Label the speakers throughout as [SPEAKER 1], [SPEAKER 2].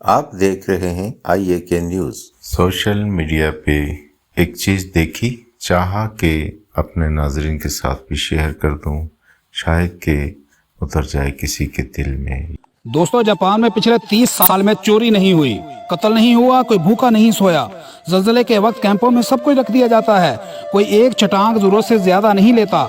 [SPEAKER 1] آپ دیکھ رہے ہیں IAK نیوز۔ سوشل میڈیا پہ ایک چیز دیکھی، چاہا کہ اپنے ناظرین کے ساتھ بھی شیئر کر دوں، شاید کہ اتر جائے کسی کے دل میں۔
[SPEAKER 2] دوستو، جاپان میں پچھلے 30 سال میں چوری نہیں ہوئی، قتل نہیں ہوا، کوئی بھوکا نہیں سویا۔ زلزلے کے وقت کیمپوں میں سب کچھ رکھ دیا جاتا ہے، کوئی ایک چٹان ضرورت سے زیادہ نہیں لیتا۔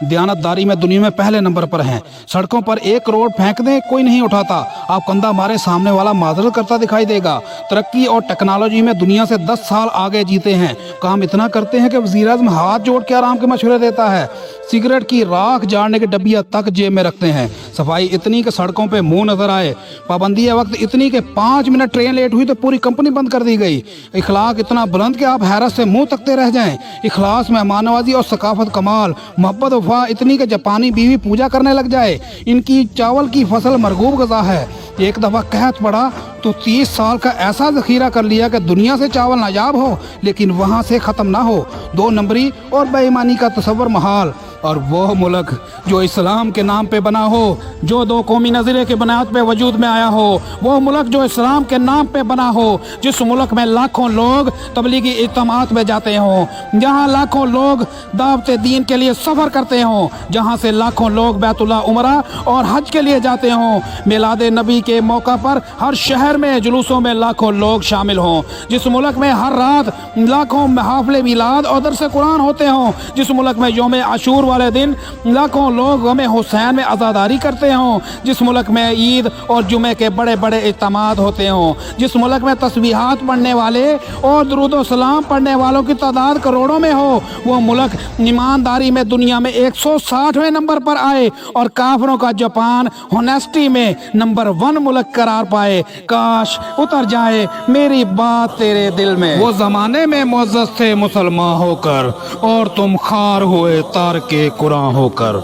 [SPEAKER 2] دیانتداری میں دنیا میں پہلے نمبر پر ہیں۔ سڑکوں پر 1 کروڑ پھینک دیں، کوئی نہیں اٹھاتا۔ آپ کندھا مارے سامنے والا معذرت کرتا دکھائی دے گا۔ ترقی اور ٹیکنالوجی میں دنیا سے 10 سال آگے جیتے ہیں۔ کام اتنا کرتے ہیں کہ وزیر اعظم ہاتھ جوڑ کے آرام کے مشورے دیتا ہے۔ سگریٹ کی راکھ جاڑنے کی ڈبیاں تک جیب میں رکھتے ہیں۔ صفائی اتنی کہ سڑکوں پہ منہ نظر آئے۔ پابندی وقت اتنی کہ 5 منٹ ٹرین لیٹ ہوئی تو پوری کمپنی بند کر دی گئی۔ اخلاق اتنا بلند کہ آپ حیرت سے منہ تکتے رہ جائیں۔ اخلاص، مہمان نوازی اور ثقافت کمال۔ محبت وفا اتنی کہ جاپانی بیوی پوجا کرنے لگ جائے۔ ان کی چاول کی فصل مرغوب غذا ہے۔ ایک دفعہ قحط پڑا تو 30 سال کا ایسا ذخیرہ کر لیا کہ دنیا سے چاول نایاب ہو لیکن وہاں سے ختم نہ ہو۔ 2 نمبری اور بے ایمانی کا تصور محال۔ اور وہ ملک جو اسلام کے نام پہ بنا ہو، جو 2 قومی نظریے کی بنیاد پہ وجود میں آیا ہو، وہ ملک جو اسلام کے نام پہ بنا ہو، جس ملک میں لاکھوں لوگ تبلیغی اجتماعات میں جاتے ہوں، جہاں لاکھوں لوگ دعوت دین کے لیے سفر کرتے ہوں، جہاں سے لاکھوں لوگ بیت اللہ عمرہ اور حج کے لیے جاتے ہوں، میلاد نبی کے موقع پر ہر شہر میں جلوسوں میں لاکھوں لوگ شامل ہوں، جس ملک میں ہر رات لاکھوں محافل میلاد اور درس قرآن ہوتے ہوں، جس ملک میں یوم عاشور والے دن لاکھوں لوگ غم حسین میں عزاداری کرتے ہوں، جس ملک میں عید اور جمعے کے بڑے بڑے اجتماعات ہوتے ہوں، جس ملک میں تسبیحات پڑھنے والے اور درود و سلام پڑھنے والوں کی تعداد کروڑوں میں ہو، وہ ملک ایمانداری میں دنیا میں 160ویں نمبر پر آئے اور کافروں کا جاپان ہونیسٹی میں نمبر 1 ملک قرار پائے۔ کاش اتر جائے میری بات تیرے دل میں۔ وہ زمانے میں معزز تھے مسلمان ہو کر اور تم خار ہوئے تارک قرآن ہو کر۔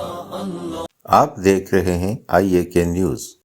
[SPEAKER 1] آپ دیکھ رہے ہیں IAK نیوز۔